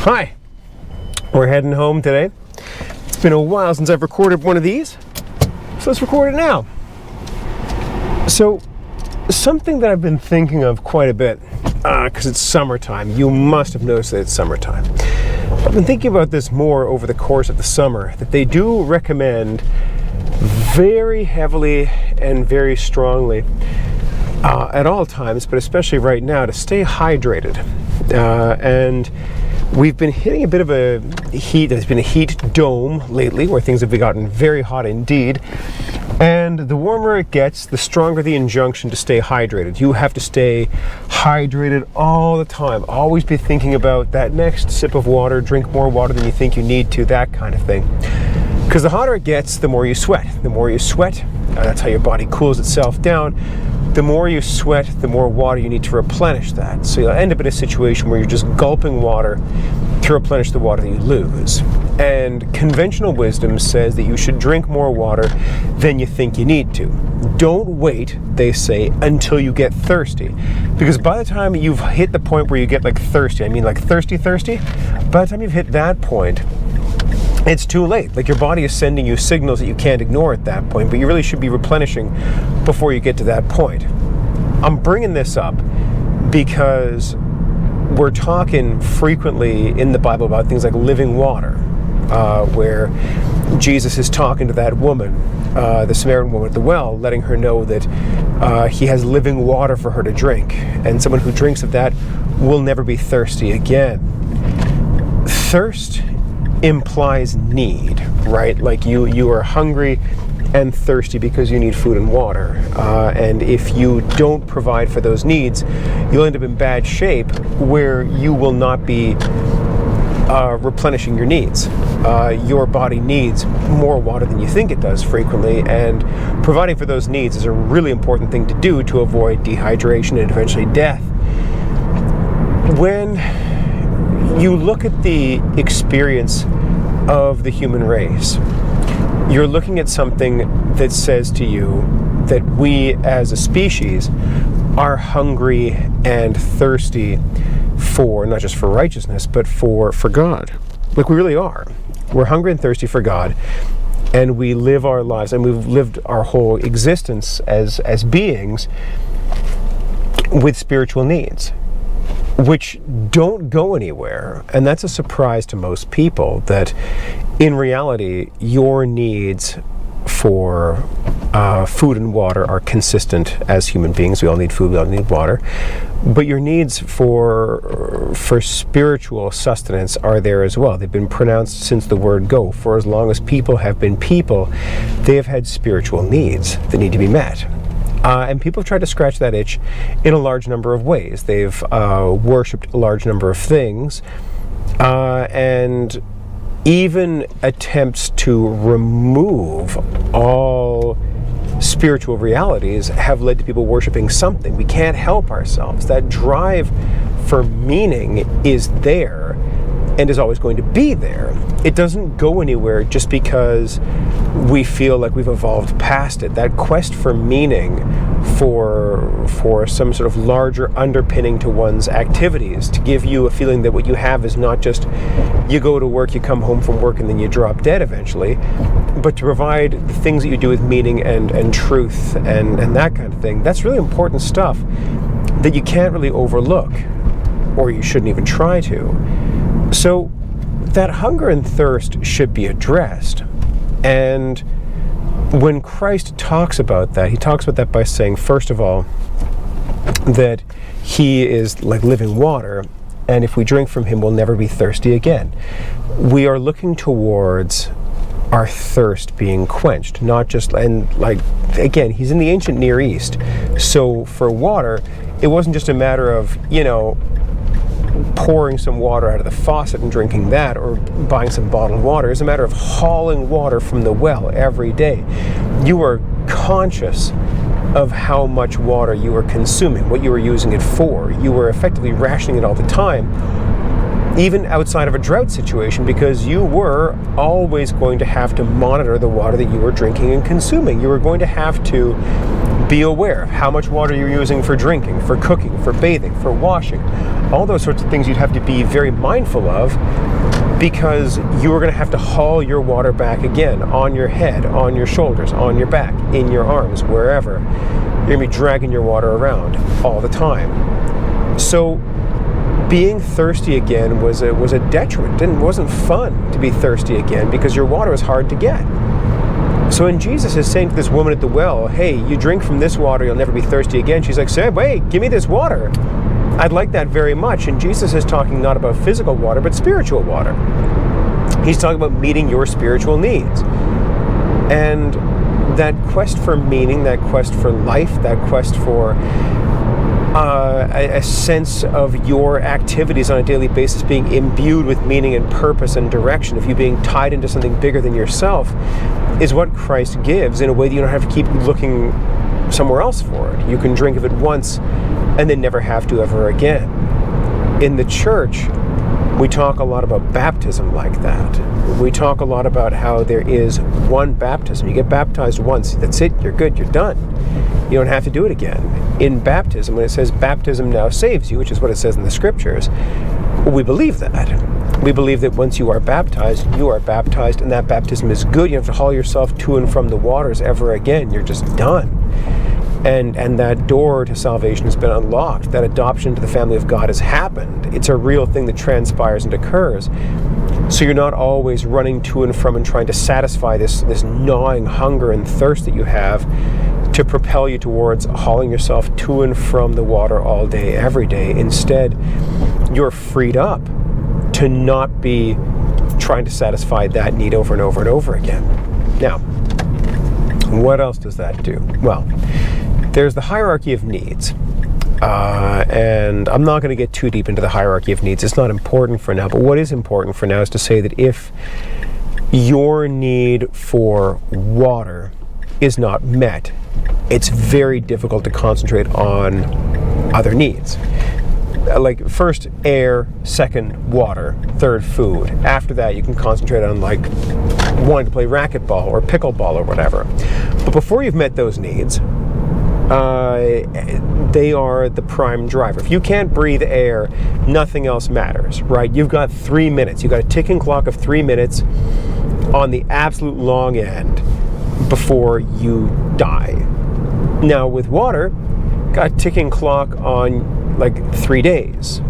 Hi, we're heading home today. It's been a while since I've recorded one of these, so let's record it now. So, something that I've been thinking of quite a bit, because it's summertime. You must have noticed that it's summertime. I've been thinking about this more over the course of the summer, that they do recommend very heavily and very strongly at all times, but especially right now, to stay hydrated. And we've been hitting a bit of a heat. There's been a heat dome lately where things have gotten very hot indeed. And the warmer it gets, the stronger the injunction to stay hydrated. You have to stay hydrated all the time. Always be thinking about that next sip of water, drink more water than you think you need to, that kind of thing. Because the hotter it gets, the more you sweat. The more you sweat, that's how your body cools itself down. The more you sweat, the more water you need to replenish that. So you'll end up in a situation where you're just gulping water to replenish the water that you lose. And conventional wisdom says that you should drink more water than you think you need to. Don't wait, they say, until you get thirsty. Because by the time you've hit the point where you get like thirsty, I mean like thirsty, by the time you've hit that point, it's too late. Like your body is sending you signals that you can't ignore at that point, but you really should be replenishing before you get to that point. I'm bringing this up because we're talking frequently in the Bible about things like living water, where Jesus is talking to that woman, the Samaritan woman at the well, letting her know that he has living water for her to drink, and someone who drinks of that will never be thirsty again. Thirst implies need, right? Like you are hungry and thirsty because you need food and water. And if you don't provide for those needs, you'll end up in bad shape where you will not be replenishing your needs. Your body needs more water than you think it does frequently, and providing for those needs is a really important thing to do to avoid dehydration and eventually death. When you look at the experience of the human race, you're looking at something that says to you that we as a species are hungry and thirsty for, not just for righteousness, but for God. Like we really are. We're hungry and thirsty for God, and we live our lives, and we've lived our whole existence as beings with spiritual needs, which don't go anywhere. And that's a surprise to most people, that in reality your needs for food and water are consistent as human beings. We all need food, we all need water, but your needs for spiritual sustenance are there as well. They've been pronounced since the word go. For as long as people have been people, they have had spiritual needs that need to be met. And people have tried to scratch that itch in a large number of ways. They've worshipped a large number of things, and even attempts to remove all spiritual realities have led to people worshiping something. We can't help ourselves. That drive for meaning is there and is always going to be there. It doesn't go anywhere just because we feel like we've evolved past it. That quest for meaning, for some sort of larger underpinning to one's activities, to give you a feeling that what you have is not just you go to work, you come home from work, and then you drop dead eventually, but to provide the things that you do with meaning and truth and that kind of thing. That's really important stuff that you can't really overlook, or you shouldn't even try to. So that hunger and thirst should be addressed. And when Christ talks about that, he talks about that by saying, first of all, that he is like living water, and if we drink from him, we'll never be thirsty again. We are looking towards our thirst being quenched, not just, and like, again, he's in the ancient Near East. So for water, it wasn't just a matter of, pouring some water out of the faucet and drinking that, or buying some bottled water. It's a matter of hauling water from the well every day. You are conscious of how much water you are consuming, what you are using it for. You were effectively rationing it all the time, even outside of a drought situation, because you were always going to have to monitor the water that you were drinking and consuming. You were going to have to Be aware of how much water you're using for drinking, for cooking, for bathing, for washing. All those sorts of things you'd have to be very mindful of, because you are going to have to haul your water back again on your head, on your shoulders, on your back, in your arms, wherever. You're going to be dragging your water around all the time. So being thirsty again was a detriment. It wasn't fun to be thirsty again because your water was hard to get. So when Jesus is saying to this woman at the well, hey, you drink from this water, you'll never be thirsty again, she's like, say, wait, give me this water. I'd like that very much. And Jesus is talking not about physical water, but spiritual water. He's talking about meeting your spiritual needs. And that quest for meaning, that quest for life, that quest for a sense of your activities on a daily basis being imbued with meaning and purpose and direction, of you being tied into something bigger than yourself, is what Christ gives in a way that you don't have to keep looking somewhere else for it. You can drink of it once and then never have to ever again. In the church, we talk a lot about baptism like that. We talk a lot about how there is one baptism. You get baptized once, that's it, you're good, you're done. You don't have to do it again. In baptism, when it says baptism now saves you, which is what it says in the scriptures, we believe that. We believe that once you are baptized, and that baptism is good. You don't have to haul yourself to and from the waters ever again. You're just done. And that door to salvation has been unlocked. That adoption into the family of God has happened. It's a real thing that transpires and occurs. So you're not always running to and from and trying to satisfy this gnawing hunger and thirst that you have to propel you towards hauling yourself to and from the water all day, every day. Instead, you're freed up to not be trying to satisfy that need over and over and over again. Now, what else does that do? Well, there's the hierarchy of needs. And I'm not going to get too deep into the hierarchy of needs. It's not important for now. But what is important for now is to say that if your need for water is not met, it's very difficult to concentrate on other needs. Like, first, air, second, water, third, food. After that, you can concentrate on, like, wanting to play racquetball or pickleball or whatever. But before you've met those needs, they are the prime driver. If you can't breathe air, nothing else matters, right? You've got 3 minutes. You've got a ticking clock of 3 minutes on the absolute long end before you die. Now, with water, got a ticking clock on like 3 days.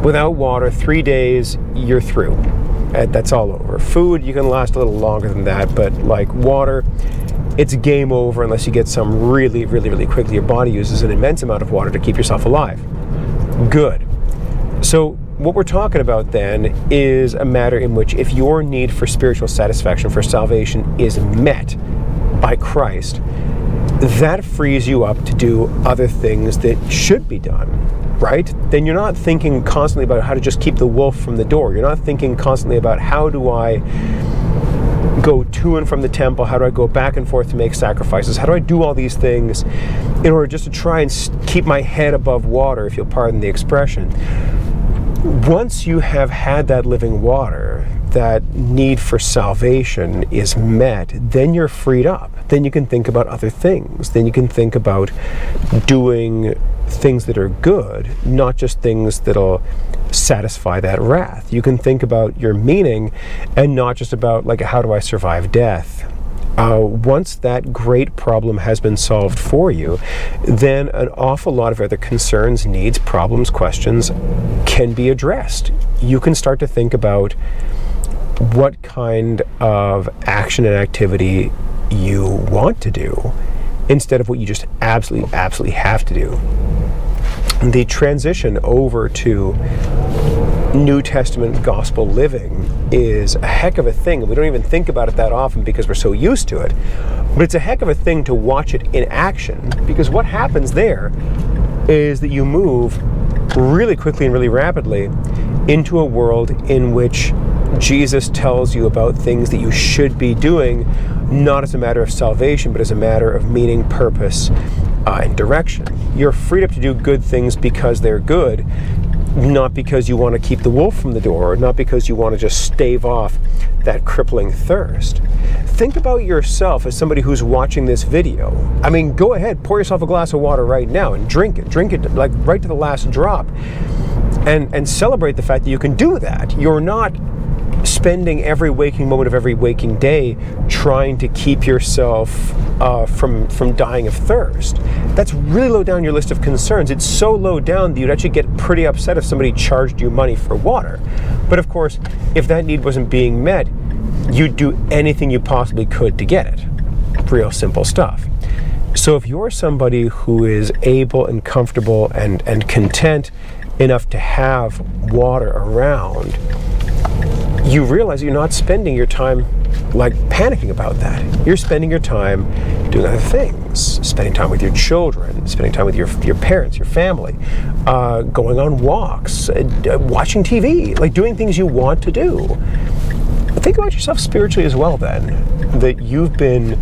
Without water, 3 days, you're through. That's all over. Food, you can last a little longer than that, but like water, it's game over unless you get some really, really, really quickly. Your body uses an immense amount of water to keep yourself alive. Good. So what we're talking about then is a matter in which if your need for spiritual satisfaction, for salvation, is met by Christ, that frees you up to do other things that should be done, right? Then you're not thinking constantly about how to just keep the wolf from the door. You're not thinking constantly about how do I go to and from the temple, how do I go back and forth to make sacrifices, how do I do all these things in order just to try and keep my head above water, if you'll pardon the expression. Once you have had that living water, that need for salvation is met, then you're freed up. Then you can think about other things. Then you can think about doing things that are good, not just things that'll satisfy that wrath. You can think about your meaning and not just about, like, how do I survive death? Once that great problem has been solved for you, then an awful lot of other concerns, needs, problems, questions can be addressed. You can start to think about what kind of action and activity you want to do instead of what you just absolutely have to do. The transition over to New Testament gospel living is a heck of a thing. We don't even think about it that often because we're so used to it. But it's a heck of a thing to watch it in action, because what happens there is that you move really quickly and really rapidly into a world in which Jesus tells you about things that you should be doing, not as a matter of salvation, but as a matter of meaning, purpose, and direction. You're freed up to do good things because they're good, not because you want to keep the wolf from the door, or not because you want to just stave off that crippling thirst. Think about yourself as somebody who's watching this video. I mean, go ahead, pour yourself a glass of water right now and drink it like right to the last drop, and celebrate the fact that you can do that. You're not spending every waking moment of every waking day trying to keep yourself from dying of thirst. That's really low down your list of concerns. It's so low down that you'd actually get pretty upset if somebody charged you money for water. But of course, if that need wasn't being met, you'd do anything you possibly could to get it. Real simple stuff. So if you're somebody who is able and comfortable and content enough to have water around, you realize you're not spending your time like panicking about that. You're spending your time doing other things, spending time with your children, spending time with your parents, your family, going on walks, watching TV, like doing things you want to do. Think about yourself spiritually as well then, that you've been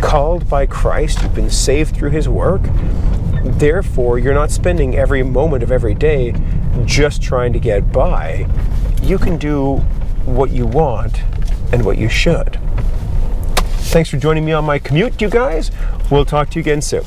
called by Christ, you've been saved through his work. Therefore, you're not spending every moment of every day just trying to get by. You can do what you want and what you should. Thanks for joining me on my commute, you guys. We'll talk to you again soon.